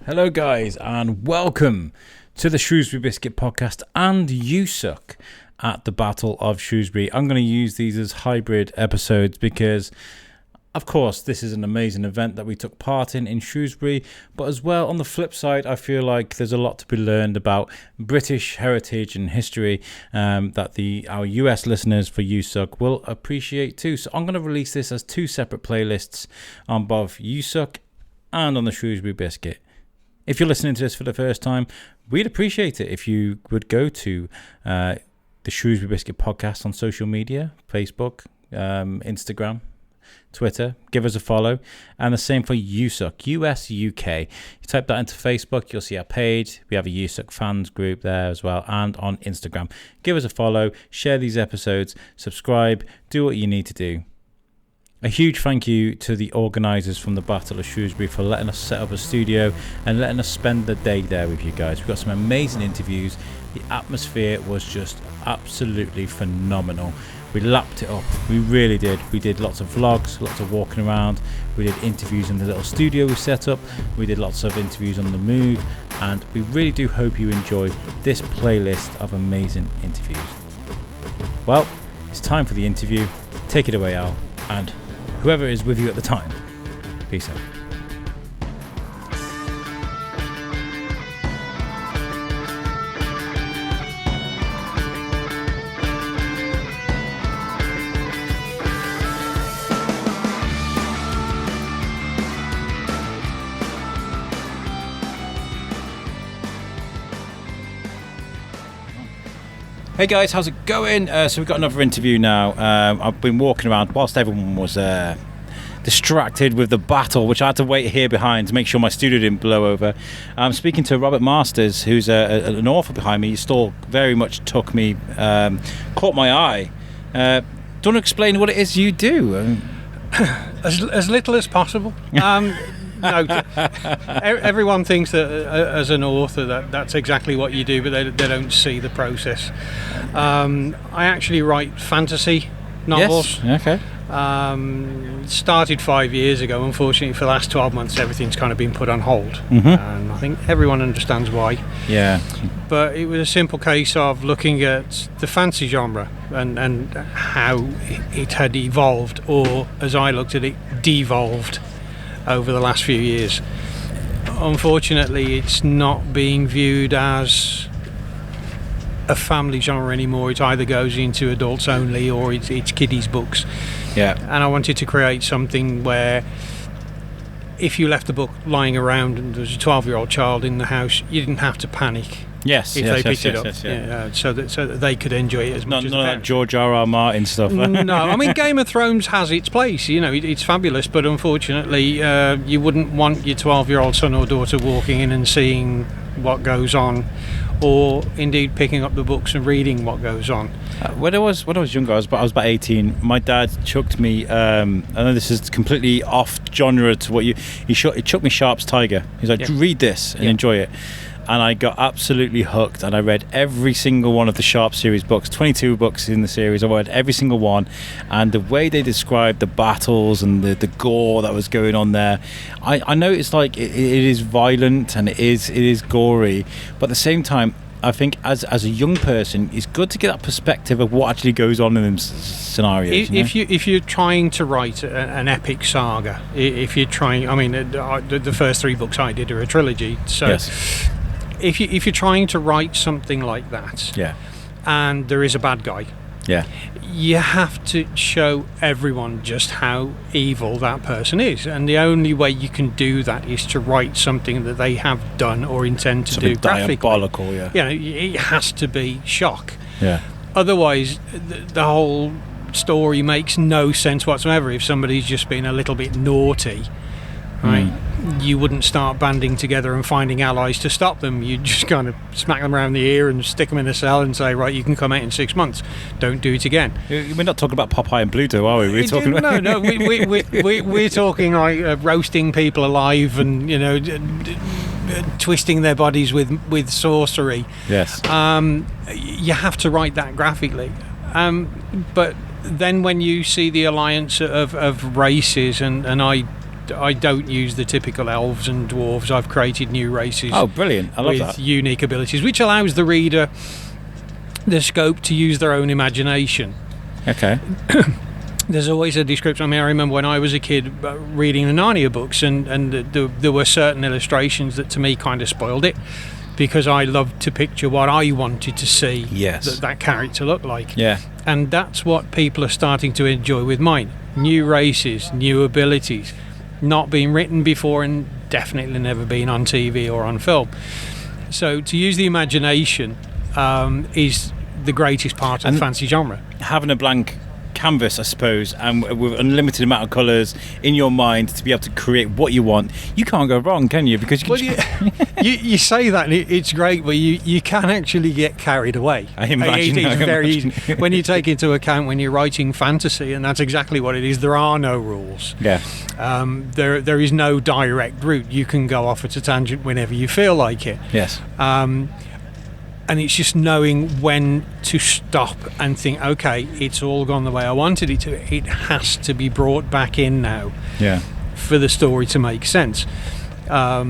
Hello guys and welcome to the Shrewsbury Biscuit podcast and USUK at the Battle of Shrewsbury. I'm going to use these as hybrid episodes because of course this is an amazing event that we took part in Shrewsbury, but as well on the flip side I feel like there's a lot to be learned about British heritage and history that our US listeners for USUK will appreciate too. So I'm going to release this as two separate playlists on both USUK and on the Shrewsbury Biscuit. If you're listening to this for the first time, we'd appreciate it if you would go to the Shrewsbury Biscuit podcast on social media, Facebook, Instagram, Twitter. Give us a follow. And the same for USUK, US-UK. You type that into Facebook, you'll see our page. We have a USUK fans group there as well, and on Instagram. Give us a follow, share these episodes, subscribe, do what you need to do. A huge thank you to the organisers from the Battle of Shrewsbury for letting us set up a studio and letting us spend the day there with you guys. We've got some amazing interviews. The atmosphere was just absolutely phenomenal. We lapped it up. We really did. We did lots of vlogs, lots of walking around. We did interviews in the little studio we set up. We did lots of interviews on the move. And we really do hope you enjoy this playlist of amazing interviews. Well, it's time for the interview. Take it away, Al. And whoever is with you at the time, peace out. Hey guys, how's it going? So we've got another interview now. I've been walking around whilst everyone was distracted with the battle, which I had to wait here behind to make sure my studio didn't blow over. I'm speaking to Robert Marsters, who's an author behind me. He still very much caught my eye. Do you want to explain what it is you do? As little as possible. No, everyone thinks that as an author that's exactly what you do, but they don't see the process. I actually write fantasy novels. Yes. Okay. Started 5 years ago. Unfortunately, for the last 12 months, everything's kind of been put on hold. Mm-hmm. And I think everyone understands why. Yeah. But it was a simple case of looking at the fantasy genre and how it had evolved, or as I looked at it, devolved over the last few years. Unfortunately, it's not being viewed as a family genre anymore. It either goes into adults only or it's kiddies books. Yeah. And I wanted to create something where if you left the book lying around and there was a 12-year-old child in the house, you didn't have to panic. Yes, if yes, they picked yes, it up, yes, yeah. so that they could enjoy it as much as none of that George R.R. Martin stuff. No, I mean Game of Thrones has its place. You know, it's fabulous, but unfortunately, you wouldn't want your 12-year-old son or daughter walking in and seeing what goes on, or indeed picking up the books and reading what goes on. When I was younger, I was about 18. My dad chucked me. I know this is completely off genre to what he chucked me Sharp's Tiger. He's like, read this and enjoy it. And I got absolutely hooked, and I read every single one of the Sharp series books, 22 books in the series. I read every single one, and the way they described the battles and the gore that was going on there, I know it's like it is violent and it is gory, but at the same time, I think as a young person, it's good to get that perspective of what actually goes on in them scenarios. If you're trying to write an epic saga, if you're trying, I mean, the first 3 books I did are a trilogy, so. Yes. If you're trying to write something like that, and there is a bad guy, you have to show everyone just how evil that person is, and the only way you can do that is to write something that they have done or intend to do graphically. Diabolical, it has to be shock. Yeah. Otherwise, the whole story makes no sense whatsoever. If somebody's just been a little bit naughty, right? You wouldn't start banding together and finding allies to stop them. You'd just kind of smack them around the ear and stick them in a cell and say, right, you can come out in 6 months. Don't do it again. We're not talking about Popeye and Pluto, are we? We're talking about... No, we're talking like roasting people alive and, twisting their bodies with sorcery. Yes. You have to write that graphically. But then when you see the alliance of races, and I I don't use the typical elves and dwarves. I've created new races. Oh, brilliant. I love with that. unique abilities, which allows the reader the scope to use their own imagination. Okay. There's always a description. I mean, I remember when I was a kid reading the Narnia books, and there were certain illustrations that to me kind of spoiled it, because I loved to picture what I wanted to see that character looked like. Yeah. And that's what people are starting to enjoy with mine. New races, new abilities, not being written before and definitely never been on TV or on film. So to use the imagination is the greatest part of the fantasy genre. Having a blank canvas, I suppose, and with unlimited amount of colours in your mind to be able to create what you want, you can't go wrong, can you? Because you say that and it's great, but you can actually get carried away. I imagine. It's very easy when you take into account when you're writing fantasy, and that's exactly what it is. There are no rules. Yeah. There is no direct route. You can go off at a tangent whenever you feel like it. Yes. And it's just knowing when to stop and think, okay, it's all gone the way I wanted it to. It has to be brought back in now, for the story to make sense. I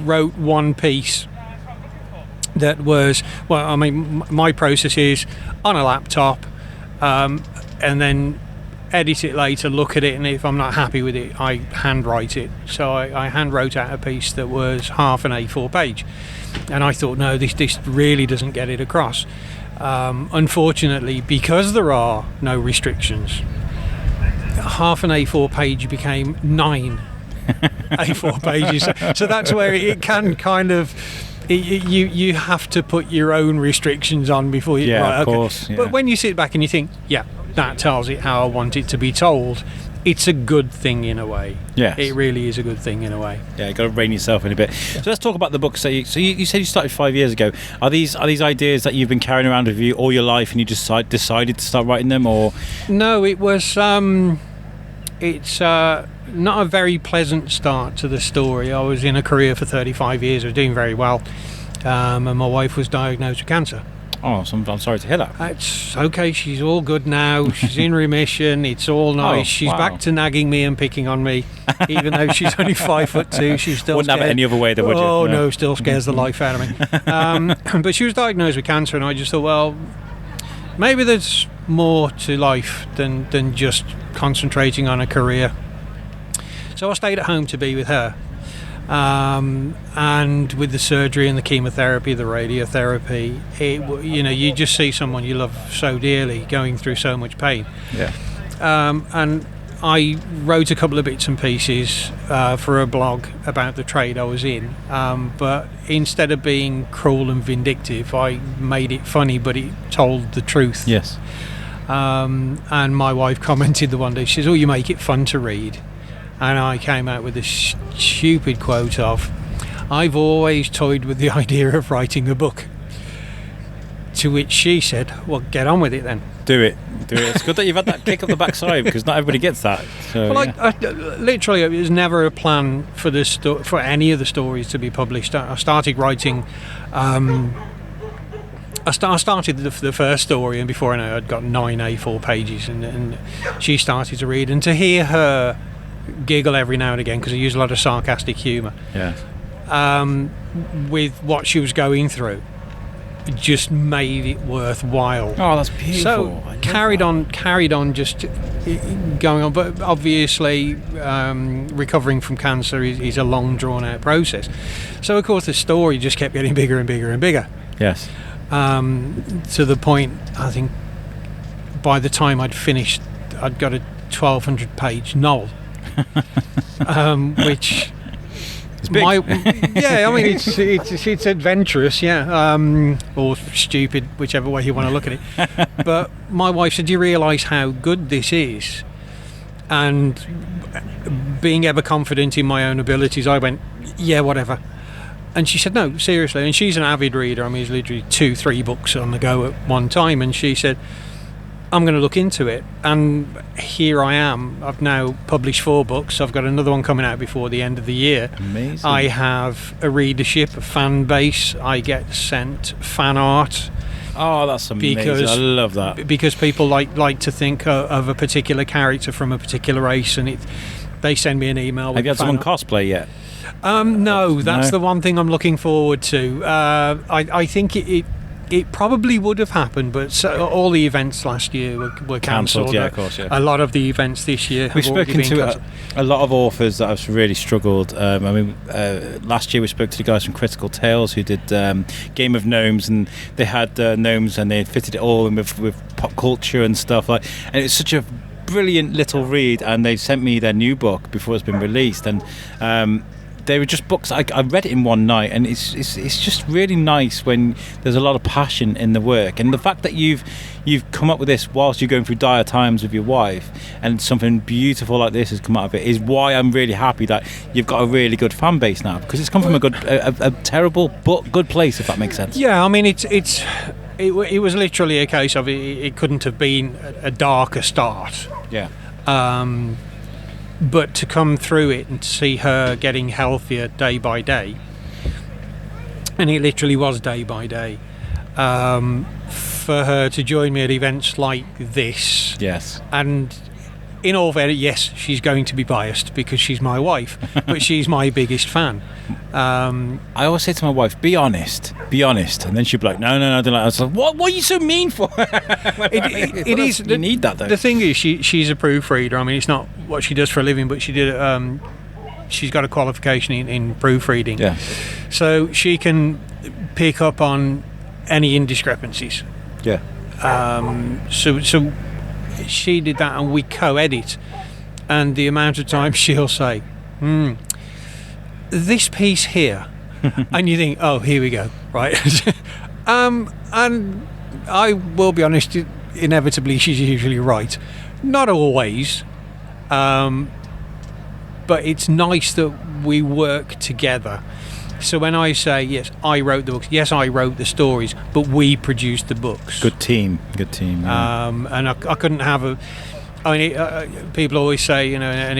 wrote one piece that was, well, I mean, my process is on a laptop, and then edit it later, look at it, and if I'm not happy with it, I handwrite it. So I hand wrote out a piece that was half an A4 page. And I thought, no, this really doesn't get it across. Unfortunately, because there are no restrictions, half an A4 page became 9 A4 pages. So that's where it can kind of... You have to put your own restrictions on before you... Yeah, right, of okay. course. Yeah. But when you sit back and you think, yeah, that tells it how I want it to be told, it's a good thing in a way. Yes. It really is a good thing in a way. Yeah, you've got to rein yourself in a bit. So let's talk about the books. So you said you started 5 years ago. Are these ideas that you've been carrying around with you all your life, and you just decided to start writing them, or? No, it was. It's not a very pleasant start to the story. I was in a career for 35 years. I was doing very well, and my wife was diagnosed with cancer. Oh, so I'm sorry to hear that. It's okay. She's all good now. She's in remission. It's all nice. She's back to nagging me and picking on me, even though she's only 5'2". She's still wouldn't have it any other way, though, would you? Oh no, still scares the life out of me. But she was diagnosed with cancer, and I just thought, well, maybe there's more to life than just concentrating on a career. So I stayed at home to be with her. And with the surgery and the chemotherapy, the radiotherapy, you just see someone you love so dearly going through so much pain. Yeah. And I wrote a couple of bits and pieces for a blog about the trade I was in, but instead of being cruel and vindictive, I made it funny, but it told the truth. Yes. And my wife commented the one day, she says, "Oh, you make it fun to read." And I came out with this stupid quote of, "I've always toyed with the idea of writing a book." To which she said, "Well, get on with it then. Do it. It's good that you've had that kick up the backside, because not everybody gets that." So, well, I literally, it was never a plan for this for any of the stories to be published. I started writing. I started the first story, and before I know it, I'd got 9 A4 pages, and she started to read, and to hear her giggle every now and again, because I use a lot of sarcastic humour. Yeah. With what she was going through, it just made it worthwhile. Oh, that's beautiful. So carried on, just going on. But obviously, recovering from cancer is a long, drawn-out process. So of course, the story just kept getting bigger and bigger and bigger. Yes. To the point, I think, by the time I'd finished, I'd got a 1,200-page novel. Which it's big. I mean it's adventurous, or stupid, whichever way you want to look at it. But my wife said, "Do you realise how good this is?" And being ever confident in my own abilities, I went, "Yeah, whatever." And she said, "No, seriously." And she's an avid reader. I mean, there's literally 2-3 books on the go at one time. And she said, "I'm going to look into it." And here I am. I've now published 4 books. I've got another one coming out before the end of the year. Amazing. I have a readership, a fan base. I get sent fan art Oh, that's amazing. I love that. Because people like to think of a particular character from a particular race, and they send me an email. Have you had someone cosplay yet? No, that's the one thing I'm looking forward to. I think it probably would have happened, but all the events last year were cancelled. Yeah, of course, yeah. A lot of the events this year We've have already spoken been to a lot of authors that have really struggled. Last year we spoke to the guys from Critical Tales who did Game of Gnomes, and they had gnomes and they fitted it all in with pop culture and stuff like. And it's such a brilliant little read, and they sent me their new book before it's been released, and they were just books. I read it in one night, and it's just really nice when there's a lot of passion in the work, and the fact that you've come up with this whilst you're going through dire times with your wife, and something beautiful like this has come out of it, is why I'm really happy that you've got a really good fan base now, because it's come from a terrible but good place, if that makes sense. Yeah, I mean it was literally a case of it couldn't have been a darker start. Yeah. But to come through it and to see her getting healthier day by day, and it literally was day by day, for her to join me at events like this. Yes. And in all fairness, yes, she's going to be biased because she's my wife, but she's my biggest fan. I always say to my wife, be honest, and then she'd be like, no, I don't like. I was like, what are you so mean for? it is. You need that, though. The thing is, she's a proofreader. I mean, it's not what she does for a living, but she's got a qualification in proofreading. Yeah. So she can pick up on any indiscrepancies. Yeah. So she did that, and we co-edit, and the amount of times she'll say, this piece here, and you think, oh, here we go, right? And I will be honest, inevitably she's usually right, not always, but it's nice that we work together. So when I say, yes, I wrote the books, yes, I wrote the stories, but we produced the books. Good team. Yeah. And I couldn't have people always say, and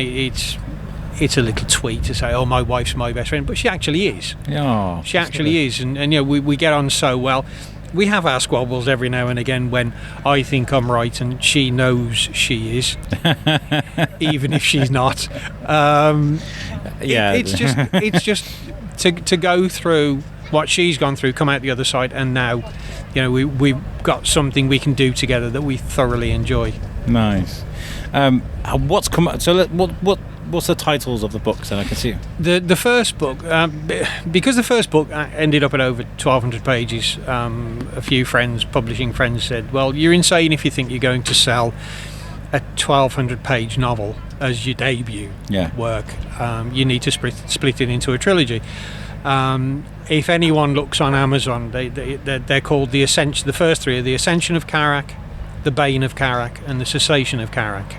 it's a little tweet to say, oh, my wife's my best friend, but she actually is. Yeah, she actually is, and we get on so well. We have our squabbles every now and again when I think I'm right and she knows she is, even if she's not. It's just to go through what she's gone through, come out the other side, and now, we've got something we can do together that we thoroughly enjoy. Nice. What's come out? So what's the titles of the books? And I can see the first book, because the first book ended up at over 1,200 pages. A few publishing friends said, well, you're insane if you think you're going to sell a 1,200 page novel as your debut work. You need to split it into a trilogy. If anyone looks on Amazon, they're called the Ascension. The first three are the Ascension of Karrak, the Bane of Karrak, and the Cessation of Karrak.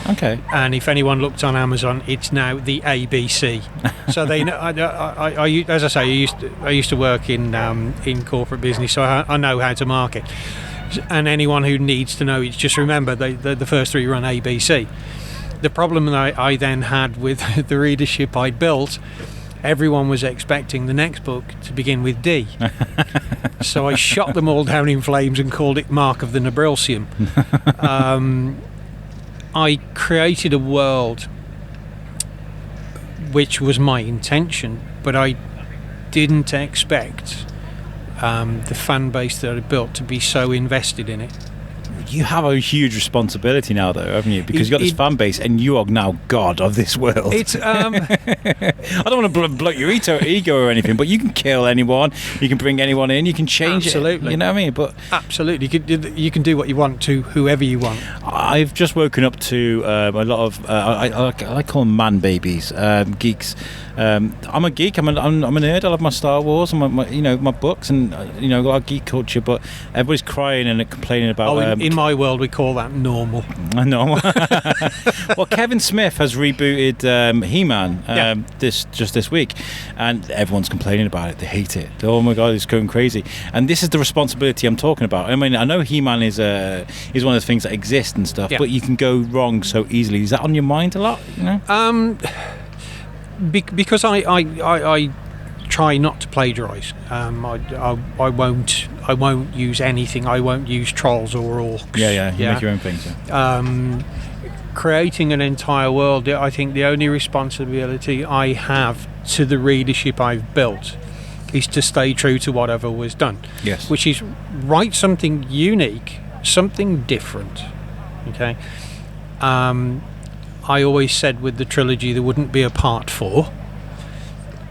Okay. And if anyone looked on Amazon, it's now the ABC. So they know. As I say, I used to work in corporate business, so I know how to market. And anyone who needs to know, it's just remember the first three run ABC. The problem that I then had with the readership I'd built, everyone was expecting the next book to begin with D. So I shot them all down in flames and called it Mark of the Nebrilsium. I created a world which was my intention, but I didn't expect the fan base that I built to be so invested in it. You have a huge responsibility now, though, haven't you? Because you've got this fan base, and you are now God of this world. It's I don't want to bloat your ego or anything, but you can kill anyone, you can bring anyone in, you can change absolutely. it. You know what I mean? But absolutely, you can do what you want to whoever you want. I've just woken up to a lot of I call them man babies, geeks. I'm a geek. I'm a nerd. I love my Star Wars and my books and a lot of geek culture. But everybody's crying and complaining about. In my world, we call that normal. Normal. Well, Kevin Smith has rebooted He-Man this week, and everyone's complaining about it. They hate it. Oh my God, it's going crazy. And this is the responsibility I'm talking about. I mean, I know He-Man is one of the things that exist and stuff, but you can go wrong so easily. Is that on your mind a lot? Because I try not to plagiarise. I I won't use anything. I won't use trolls or orcs. You make your own things. Yeah. Creating an entire world, I think the only responsibility I have to the readership I've built is to stay true to whatever was done. Yes. Which is write something unique, something different. Okay. I always said with the trilogy there wouldn't be a part 4,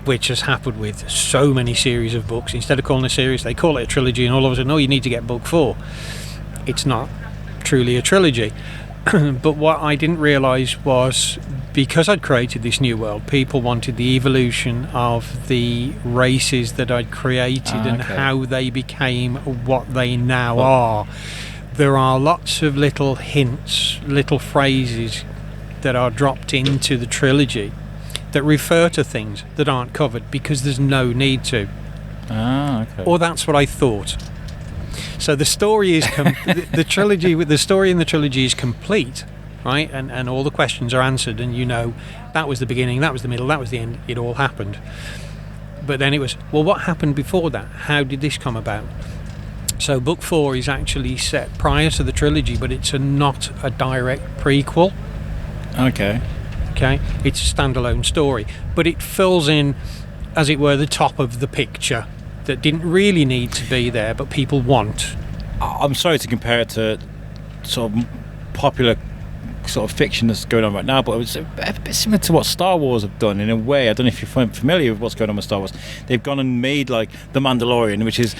which has happened with so many series of books. Instead of calling a series, they call it a trilogy, and all of a sudden, you need to get book 4. It's not truly a trilogy. But what I didn't realise was, because I'd created this new world, people wanted the evolution of the races that I'd created and how they became what they now are. There are lots of little hints, little phrases that are dropped into the trilogy that refer to things that aren't covered because there's no need to. Or that's what I thought. So the story is the trilogy with the story in the trilogy is complete, right? And all the questions are answered, and that was the beginning, that was the middle, that was the end. It all happened. But then it was, well, what happened before that? How did this come about? So book 4 is actually set prior to the trilogy, but it's not a direct prequel. Okay, it's a standalone story, but it fills in, as it were, the top of the picture that didn't really need to be there, but people want. I'm sorry to compare it to sort of popular sort of fiction that's going on right now, but it's a bit similar to what Star Wars have done in a way. I don't know if you're familiar with what's going on with Star Wars. They've gone and made like The Mandalorian, which is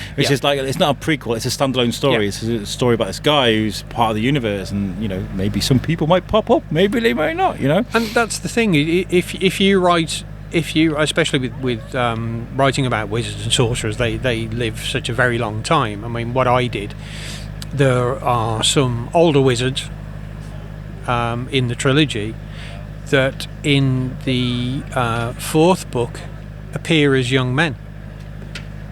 like, it's not a prequel, it's a standalone story. It's a story about this guy who's part of the universe, and maybe some people might pop up, maybe they might not. And that's the thing. If you write, especially with writing about wizards and sorcerers, they live such a very long time. I mean, what I did, there are some older wizards in the trilogy that in the 4th book appear as young men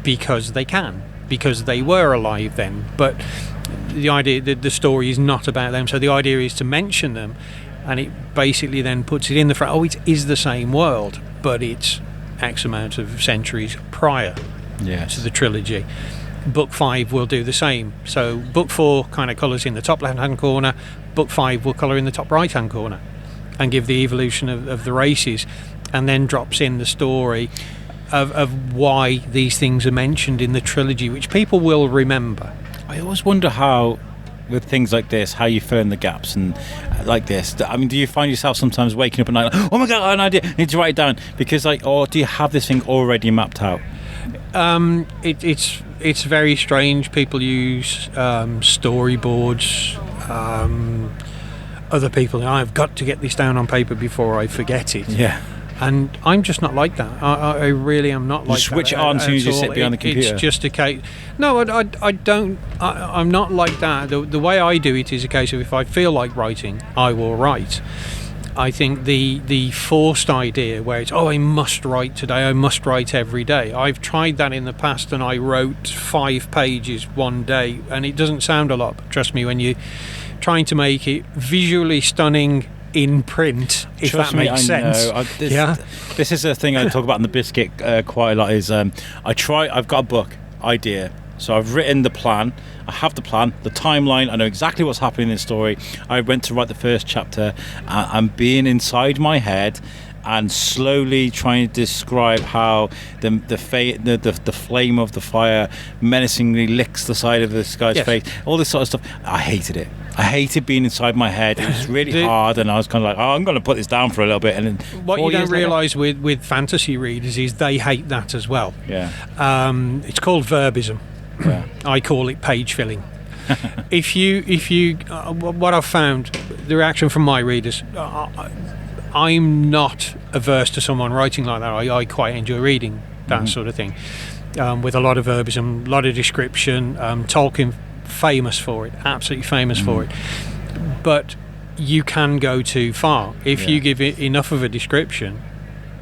because they were alive then, but the idea that the story is not about them, so the idea is to mention them, and it basically then puts it in the front. It is the same world, but it's X amount of centuries prior to the trilogy. Book 5 will do the same. So book 4 kind of colours in the top left hand corner, book 5 will colour in the top right hand corner and give the evolution of the races, and then drops in the story of why these things are mentioned in the trilogy, which people will remember. I always wonder how, with things like this, how you fill in the gaps and like this. I mean, do you find yourself sometimes waking up at night like, oh my god, I have an idea, I need to write it down, because or do you have this thing already mapped out? It's very strange. People use storyboards. Other people, I've got to get this down on paper before I forget it. Yeah. And I'm just not like that. I really am not like that. Switch it on as soon as you sit behind the computer. It's just a case. No, I don't. I'm not like that. The way I do it is a case of, if I feel like writing, I will write. I think the forced idea where it's, I must write today, I must write every day. I've tried that in the past, and I wrote 5 pages one day, and it doesn't sound a lot, but trust me, when you're trying to make it visually stunning in print, if Trust that me, makes sense. This is a thing I talk about in the Biscuit quite a lot, is I've got a book idea. So I've written the plan, I have the plan, the timeline, I know exactly what's happening in the story. I went to write the first chapter, I'm being inside my head and slowly trying to describe how the flame of the fire menacingly licks the side of this guy's face, all this sort of stuff. I hated it. I hated being inside my head. It was really hard, and I was kind of like, I'm going to put this down for a little bit. And then what you don't realise with fantasy readers is they hate that as well. Yeah. It's called verbism. Yeah. I call it page filling. If you what I've found, the reaction from my readers, I'm not averse to someone writing like that. I quite enjoy reading that sort of thing, with a lot of verbism, a lot of description. Tolkien, famous for it, absolutely famous for it. But you can go too far if you give it enough of a description,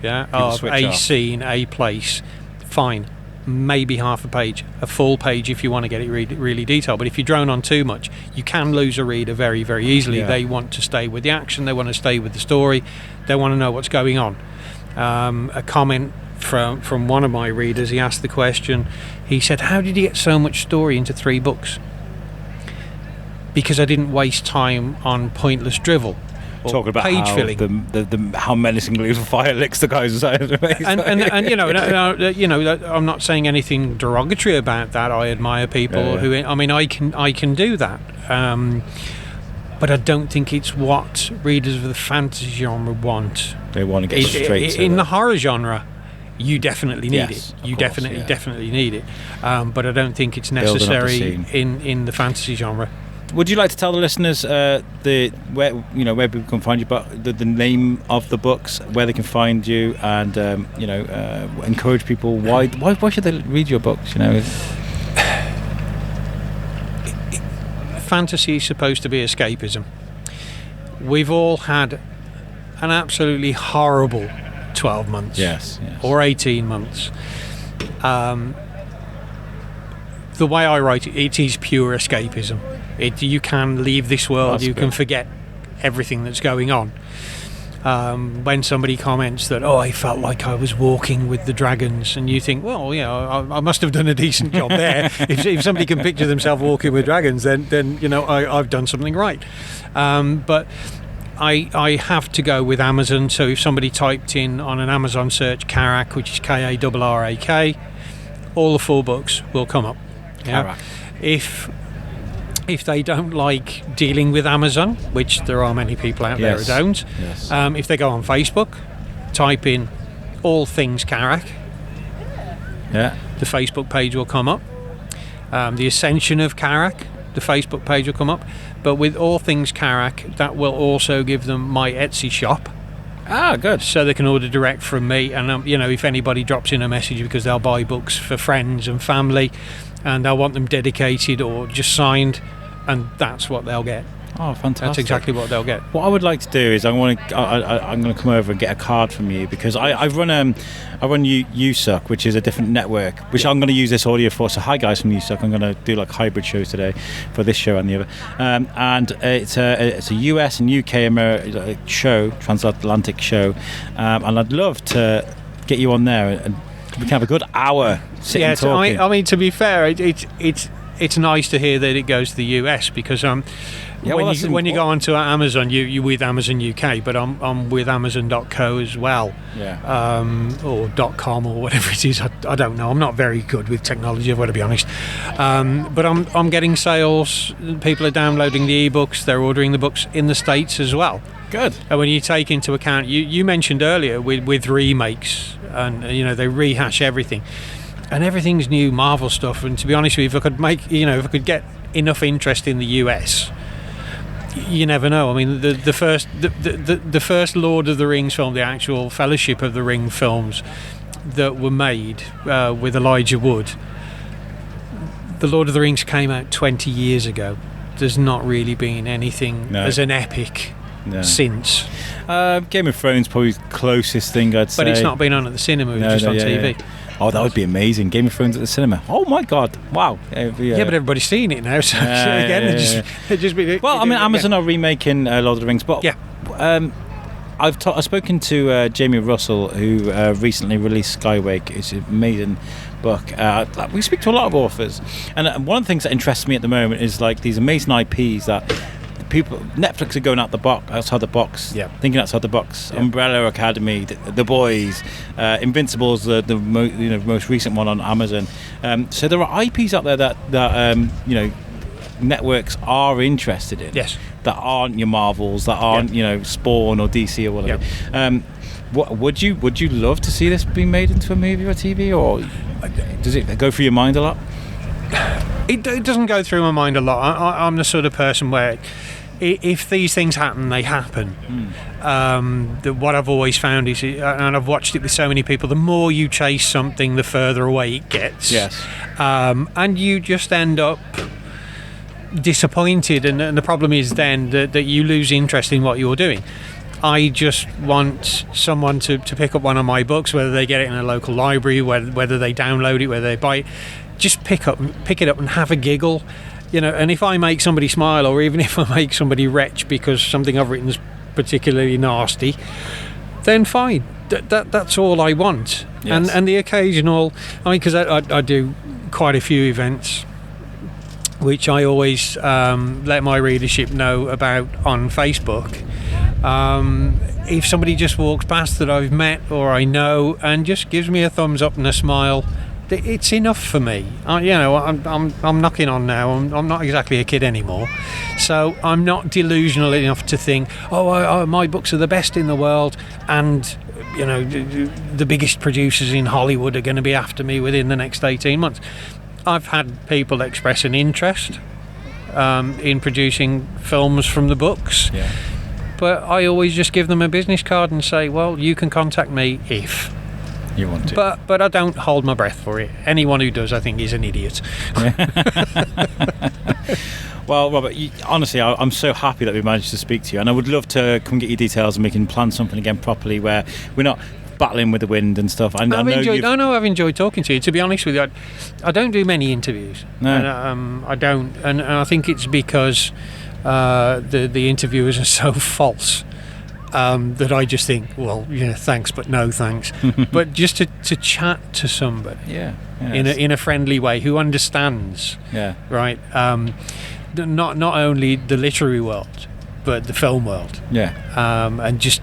of a scene, a place. Fine, maybe half a page, a full page if you want to get it really detailed. But if you drone on too much, you can lose a reader very, very easily. They want to stay with the action, they want to stay with the story, they want to know what's going on. A comment from one of my readers. He asked the question. He said, "How did you get so much story into 3 books?" Because I didn't waste time on pointless drivel. Talking about page how filling. how menacingly the fire licks the guys inside of the face. And you know, I'm not saying anything derogatory about that. I admire people who. I mean, I can do that. But I don't think it's what readers of the fantasy genre want. They want to get straight to in the horror genre. You definitely need it. You course, definitely need it. But I don't think it's necessary in the fantasy genre. Would you like to tell the listeners where people can find you, but the name of the books, where they can find you, and encourage people why should they read your books? You know, fantasy is supposed to be escapism. We've all had an absolutely horrible 12 months, yes. or 18 months. The way I write it, it is pure escapism. You can leave this world. You can forget everything that's going on. When somebody comments that, I felt like I was walking with the dragons, and you think, well, I must have done a decent job there. if somebody can picture themselves walking with dragons, then I've done something right. But I have to go with Amazon. So if somebody typed in on an Amazon search Karrak, which is Karrak, all the 4 books will come up. Karrak. If they don't like dealing with Amazon, which there are many people out there who don't, if they go on Facebook, type in all things Karrak, the Facebook page will come up. The Ascension of Karrak, the Facebook page will come up. But with all things Karrak, that will also give them my Etsy shop. Ah, good. So they can order direct from me, and if anybody drops in a message because they'll buy books for friends and family, and I want them dedicated or just signed, and that's what they'll get. Oh, fantastic! That's exactly what they'll get. What I would like to do is I'm going to come over and get a card from you, because I run USUK, which is a different network, which I'm going to use this audio for. So hi guys from USUK. I'm going to do like hybrid shows today for this show and the other, and it's a US and UK show, transatlantic show, and I'd love to get you on there and we can have a good hour sitting talking. I mean, to be fair, it's nice to hear that it goes to the US, because when you go onto Amazon, you're with Amazon UK, but I'm with Amazon.co as well, or .com or whatever it is. I don't know. I'm not very good with technology, I've got to be honest. But I'm getting sales. People are downloading the ebooks. They're ordering the books in the States as well. Good. And when you take into account, you mentioned earlier with remakes, and they rehash everything. And everything's new Marvel stuff. And to be honest with you, if I could get enough interest in the US, you never know. I mean, the first Lord of the Rings film, the actual Fellowship of the Ring films that were made with Elijah Wood, the Lord of the Rings came out 20 years ago. There's not really been anything as an epic since. Game of Thrones probably the closest thing I'd say. But it's not been on at the cinema, it's just on TV. Yeah. Oh, that would be amazing. Game of Thrones at the cinema. Oh my God! Wow. Yeah, but everybody's seen it now. So Amazon are remaking Lord of the Rings, but I've spoken to Jamie Russell, who recently released Skywake. It's an amazing book. We speak to a lot of authors, and one of the things that interests me at the moment is like these amazing IPs that Netflix are going outside the box, thinking outside the box. Umbrella Academy, The Boys, Invincible's the most recent one on Amazon. So there are IPs out there that networks are interested in. Yes. That aren't your Marvels, that aren't Spawn or DC or whatever. What would you love to see this being made into a movie or TV, or does it go through your mind a lot? It doesn't go through my mind a lot. I'm the sort of person where if these things happen, they happen. What I've always found is, and I've watched it with so many people, the more you chase something, the further away it gets. Yes. And you just end up disappointed, and the problem is then that you lose interest in what you're doing. I just want someone to pick up one of my books, whether they get it in a local library, whether they download it, whether they buy it. Just pick it up and have a giggle, and if I make somebody smile, or even if I make somebody retch because something I've written is particularly nasty, then fine. that's all I want. Yes. And the occasional, because I do quite a few events, which I always let my readership know about on Facebook. If somebody just walks past that I've met or I know and just gives me a thumbs up and a smile, it's enough for me. I'm knocking on now. I'm not exactly a kid anymore, so I'm not delusional enough to think, my books are the best in the world, and the biggest producers in Hollywood are going to be after me within the next 18 months. I've had people express an interest in producing films from the books. Yeah. But I always just give them a business card and say, well, you can contact me if you want to. But I don't hold my breath for it. Anyone who does, I think, is an idiot. Well, Robert, honestly, I'm so happy that we managed to speak to you, and I would love to come get your details and we can plan something again properly where we're not battling with the wind and stuff. I've enjoyed talking to you. To be honest with you, I don't do many interviews. No. And, I don't, and I think it's because the interviewers are so false that I just think, well, thanks, but no thanks. But just to chat to somebody, in a friendly way who understands, right? Not only the literary world, but the film world, and just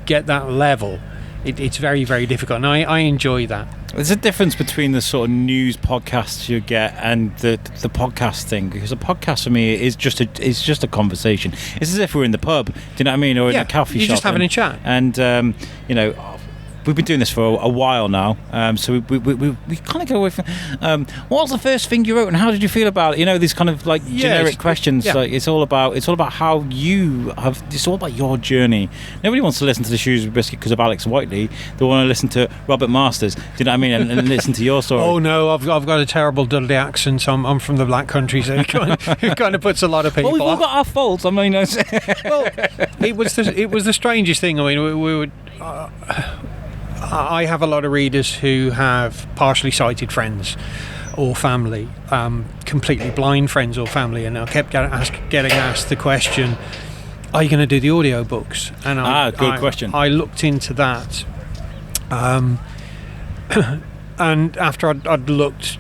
get that level. It's very, very difficult, and I enjoy that. There's a difference between the sort of news podcasts you get and the podcast thing, because a podcast for me is just a conversation. It's as if we're in the pub, do you know what I mean, or in a coffee shop. You're just having a chat. And we've been doing this for a while now, so we kind of go away from what was the first thing you wrote and how did you feel about it? These kind of like generic questions. Like it's all about how you have. It's all about your journey. Nobody wants to listen to the Shrewsbury Biscuit because of Alex Whiteley. They want to listen to Robert Marsters. Do you know what I mean? And listen to your story. Oh no, I've got a terrible Dudley accent. So I'm from the Black Country, so it kind of puts a lot of people. Well, we've all got our faults. I mean, well, it was the strangest thing. I mean, we would. I have a lot of readers who have partially sighted friends or family, completely blind friends or family, and I kept getting asked the question, are you going to do the audio books? And good question. I looked into that, and after I'd looked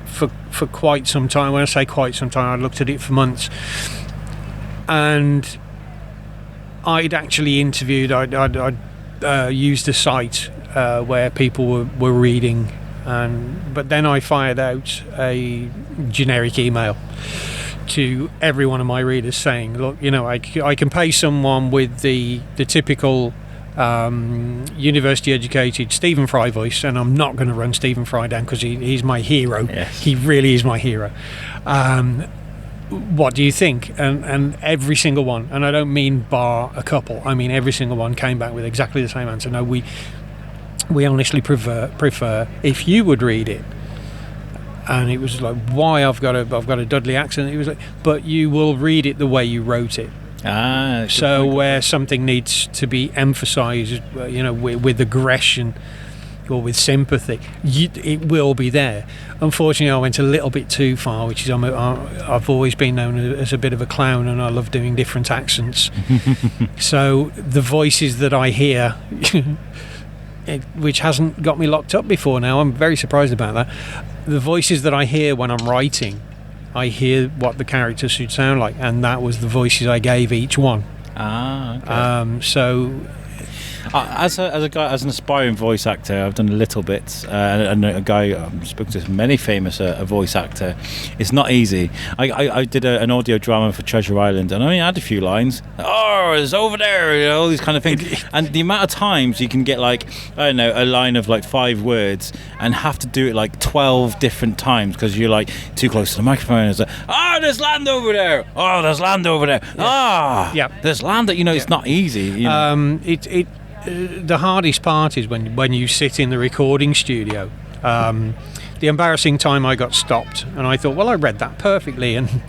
for quite some time, when I say quite some time, I looked at it for months, and I'd actually interviewed, I'd used a site where people were reading, but then I fired out a generic email to every one of my readers saying, look, I can pay someone with the typical university educated Stephen Fry voice, and I'm not going to run Stephen Fry down because he's my hero. Yes. He really is my hero. What do you think? And every single one, and I don't mean bar a couple, I mean every single one came back with exactly the same answer. No, we honestly prefer if you would read it. And it was like, why? I've got a Dudley accent. It was like, but you will read it the way you wrote it. So where something needs to be emphasised, with aggression or with sympathy, it will be there. Unfortunately, I went a little bit too far, which is I've always been known as a bit of a clown, and I love doing different accents. So the voices that I hear, which hasn't got me locked up before now, I'm very surprised about that. The voices that I hear when I'm writing, I hear what the characters should sound like, and that was the voices I gave each one. Okay. So as an aspiring voice actor, I've done a little bit, and a guy I've spoken to, many famous a voice actor. It's not easy. I did an audio drama for Treasure Island, and I only had a few lines. Oh, it's over there, all these kind of things. And the amount of times you can get a line of 5 words and have to do it 12 different times because you're too close to the microphone. It's there's land over there. Oh, there's land over there. There's land that it's not easy. The hardest part is when you sit in the recording studio. The embarrassing time I got stopped, and I thought, well, I read that perfectly, and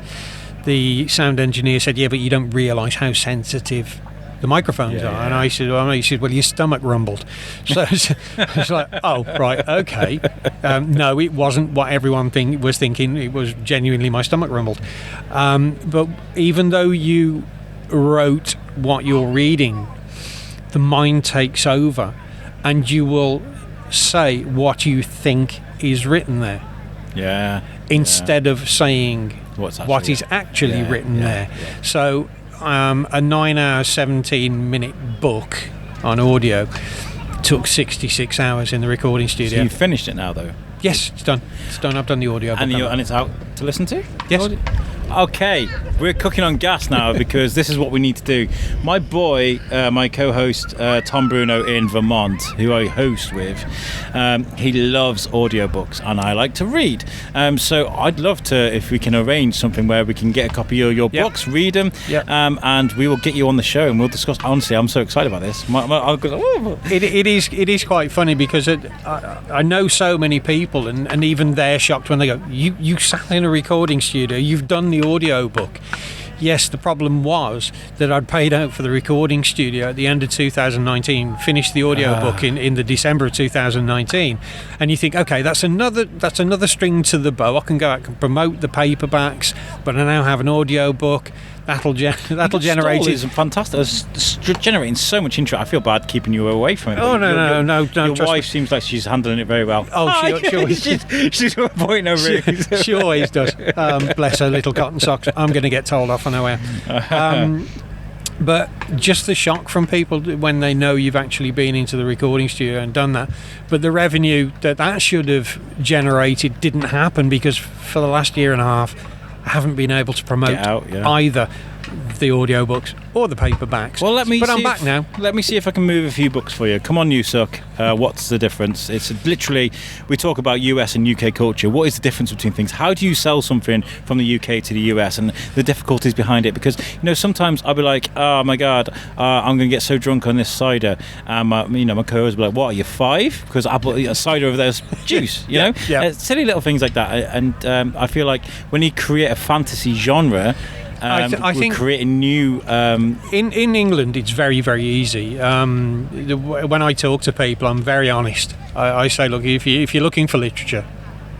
the sound engineer said, yeah, but you don't realise how sensitive the microphones are. And I said, well, your stomach rumbled. So it's like, oh, right, okay. No, it wasn't what everyone was thinking. It was genuinely my stomach rumbled. But even though you wrote what you're reading, the mind takes over, and you will say what you think is written there. Yeah. Instead of saying what is actually written there. Yeah. So a 9 hour, 17-minute book on audio took 66 hours in the recording studio. So you finished it now, though? Yes, it's done. It's done. I've done the audio book. And it's out to listen to? Yes. Okay, we're cooking on gas now because this is what we need to do. My boy, my co-host Tom Bruno in Vermont, who I host with, he loves audiobooks and I like to read. So I'd love to, if we can arrange something where we can get a copy of your books, read them, and we will get you on the show and we'll discuss. Honestly, I'm so excited about this. It is quite funny because I know so many people and even they're shocked when they go, you sat in a recording studio, you've done the audio book. Yes, the problem was that I'd paid out for the recording studio at the end of 2019, finished the audio book in the December of 2019, and you think, okay, that's another string to the bow. I can go out and promote the paperbacks, but I now have an audio book. That'll generate. It's fantastic. It's generating so much interest. I feel bad keeping you away from it. Oh no! Your wife seems like she's handling it very well. Oh, she always, she's pointing over it. She always does. Bless her little cotton socks. I'm going to get told off on her way. But just the shock from people when they know you've actually been into the recording studio and done that. But the revenue that should have generated didn't happen because for the last year and a half, I haven't been able to promote either the audiobooks or the paperbacks. Well, I'm back now. Let me see if I can move a few books for you. Come on, Yusuk. What's the difference? It's literally, we talk about US and UK culture. What is the difference between things? How do you sell something from the UK to the US and the difficulties behind it? Because, sometimes I'll be like, oh my God, I'm going to get so drunk on this cider. My co-host will be like, what, are you 5? Because I bought a cider over there's juice, you know? Yeah. Silly little things like that. And I feel like when you create a fantasy genre, I think creating new. In England, it's very, very easy. When I talk to people, I'm very honest. I say, look, if you're looking for literature,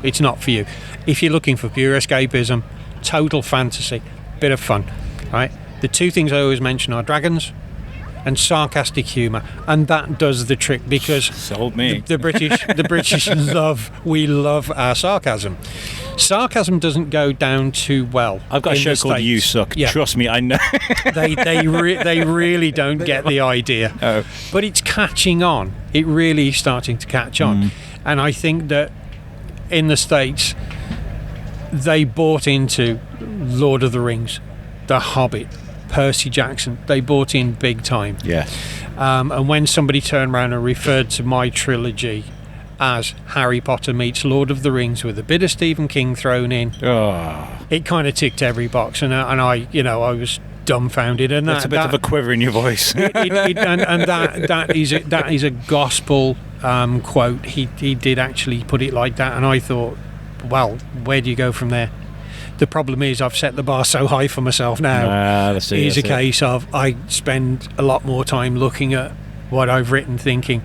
it's not for you. If you're looking for pure escapism, total fantasy, bit of fun, right? The two things I always mention are dragons and sarcastic humour, and that does the trick because sold me. The British we love our sarcasm. Sarcasm doesn't go down too well. I've got a show called You Suck. Yeah. Trust me, I know. they really don't get the idea. Oh. But it's catching on. It really is starting to catch on. And I think that in the States, they bought into Lord of the Rings, The Hobbit, Percy Jackson. They bought in big time. Yeah. And when somebody turned around and referred to my trilogy as Harry Potter meets Lord of the Rings with a bit of Stephen King thrown in, it kind of ticked every box, and I was dumbfounded. And that's a bit of a quiver in your voice. and that is a gospel quote. He did actually put it like that, and I thought, well, where do you go from there? The problem is I've set the bar so high for myself now. It's a case of I spend a lot more time looking at what I've written, thinking,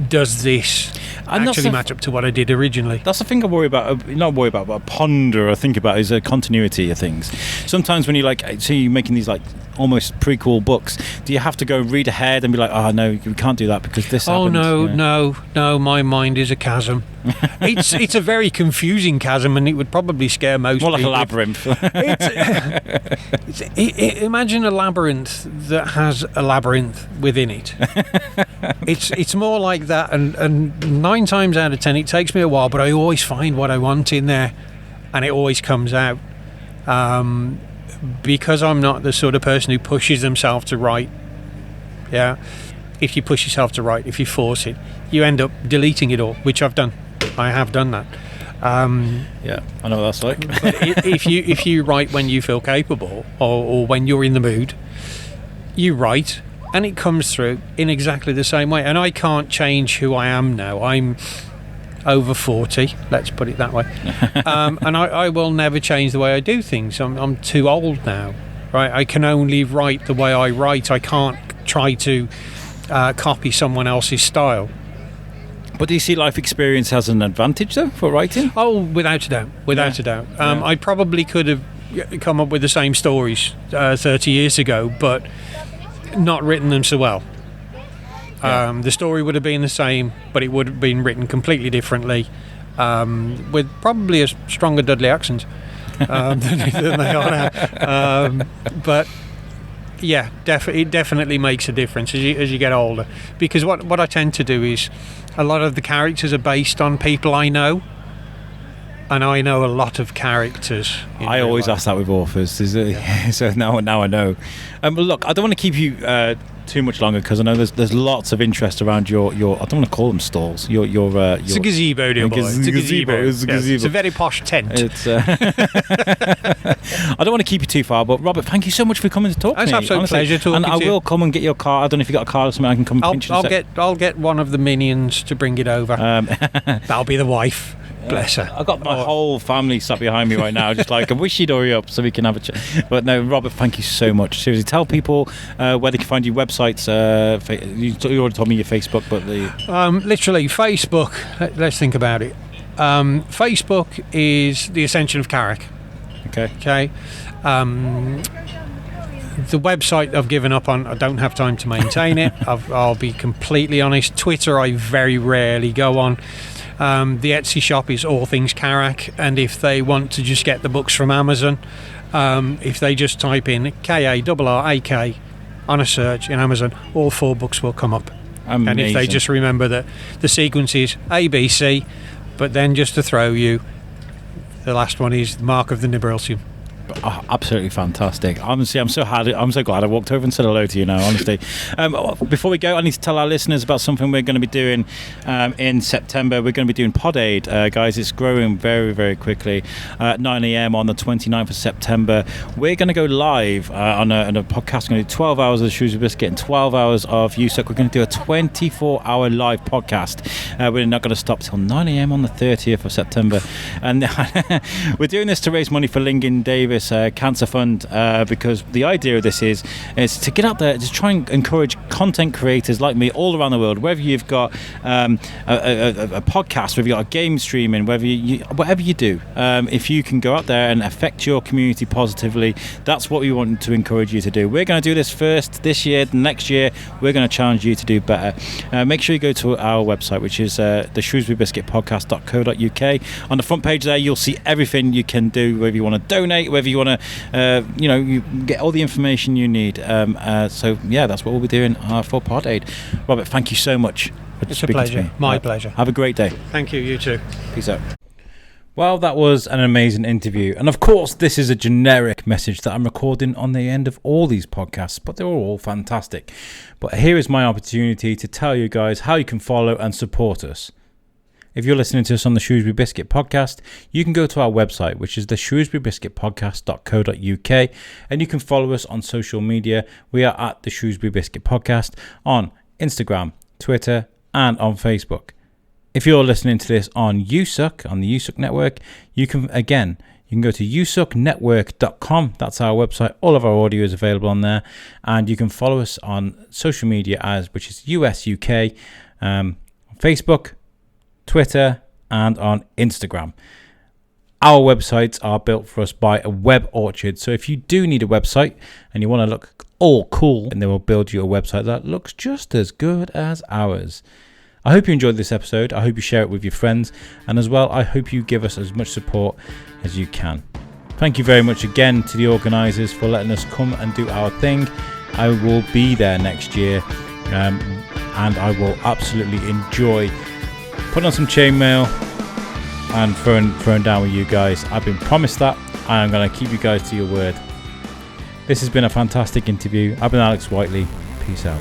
does this actually match up to what I did originally? That's the thing I worry about, not worry about, but ponder or think about is a continuity of things. Sometimes when you're making these almost prequel books, do you have to go read ahead and be like, oh no, we can't do that because this happened? No, my mind is a chasm. It's a very confusing chasm, and it would probably scare most people. More like a labyrinth. Imagine a labyrinth that has a labyrinth within it. It's more like that, and 9 times out of 10 it takes me a while, but I always find what I want in there, and it always comes out. Because I'm not the sort of person who pushes themselves to write. Yeah, if you push yourself to write, if you force it, you end up deleting it all, which I've done. I have done that. Yeah, I know what that's like. But if you write when you feel capable, or when you're in the mood, you write, and it comes through in exactly the same way. And I can't change who I am now. I'm over 40, let's put it that way. And I will never change the way I do things. I'm too old now, right? I can only write the way I write. I can't try to copy someone else's style. But do you see life experience as an advantage, though, for writing? Oh, without a doubt. I probably could have come up with the same stories 30 years ago, but not written them so well. Yeah. The story would have been the same, but it would have been written completely differently, with probably a stronger Dudley accent than they are now. But yeah, it definitely makes a difference as you get older, because what I tend to do is a lot of the characters are based on people I know, and I know a lot of characters. I always ask that with authors. So now I know. But look, I don't want to keep you too much longer, because I know there's lots of interest around your I don't want to call them stalls. It's a gazebo, dear boy. It's a gazebo. It's a very posh tent. It's I don't want to keep you too far, but Robert, thank you so much for coming to talk to me. It's an absolute pleasure talking and to I you. will come and get your car. I don't know if you got a car or something. I can come and pinch it. I'll get one of the minions to bring it over. That'll be the wife. Bless her. I've got my whole family sat behind me right now, just like, I wish you'd hurry up so we can have a chat. But no, Robert, thank you so much. Seriously, tell people where they can find your websites. You already told me your Facebook, but literally Facebook. Let's think about it. Facebook is the Ascension of Karrak. Okay. The website I've given up on. I don't have time to maintain it. I'll be completely honest. Twitter, I very rarely go on. The Etsy shop is All Things Karrak, and if they want to just get the books from Amazon, if they just type in KARRAK on a search in Amazon, all 4 books will come up. Amazing. And if they just remember that the sequence is ABC, but then just to throw you, the last one is the Mark of the Nibelsium. Oh, absolutely fantastic. Honestly, I'm so glad I walked over and said hello to you now, honestly. Before we go, I need to tell our listeners about something we're going to be doing in September. We're going to be doing Pod Aid, guys. It's growing very, very quickly. 9 a.m. on the 29th of September. We're going to go live on a podcast. We're going to do 12 hours of the Shrewsbury Biscuit and 12 hours of USUC. We're going to do a 24-hour live podcast. We're not going to stop till 9 a.m. on the 30th of September. And we're doing this to raise money for Lingen Davis Cancer Fund, because the idea of this is to get out there, to try and encourage content creators like me all around the world, whether you've got a podcast, whether you've got a game streaming, whatever you do, if you can go out there and affect your community positively, that's what we want to encourage you to do. We're going to do this first this year. Next year we're going to challenge you to do better. Make sure you go to our website, which is the shrewsburybiscuitpodcast.co.uk. On the front page there you'll see everything you can do, whether you want to donate, whether you want to you get all the information you need. So yeah, that's what we'll be doing for Pod Aid. Robert, thank you so much for It's a speaking pleasure. to me. My pleasure. Have a great day. Thank you. You too. Peace out. Well, that was an amazing interview. And of course, this is a generic message that I'm recording on the end of all these podcasts, but they're all fantastic. But here is my opportunity to tell you guys how you can follow and support us. If you're listening to us on the Shrewsbury Biscuit podcast, you can go to our website, which is the shrewsburybiscuitpodcast.co.uk, and you can follow us on social media. We are at the Shrewsbury Biscuit podcast on Instagram, Twitter, and on Facebook. If you're listening to this on USUC, on the USUC network, you can go to usucnetwork.com. That's our website. All of our audio is available on there, and you can follow us on social media which is USUK, Facebook, Twitter, and on Instagram. Our websites are built for us by a web orchard. So if you do need a website and you want to look all cool, and they will build you a website that looks just as good as ours. I hope you enjoyed this episode. I hope you share it with your friends. And as well, I hope you give us as much support as you can. Thank you very much again to the organisers for letting us come and do our thing. I will be there next year, and I will absolutely enjoy putting on some chainmail and throwing down with you guys. I've been promised that. I am going to keep you guys to your word. This has been a fantastic interview. I've been Alex Whiteley. Peace out.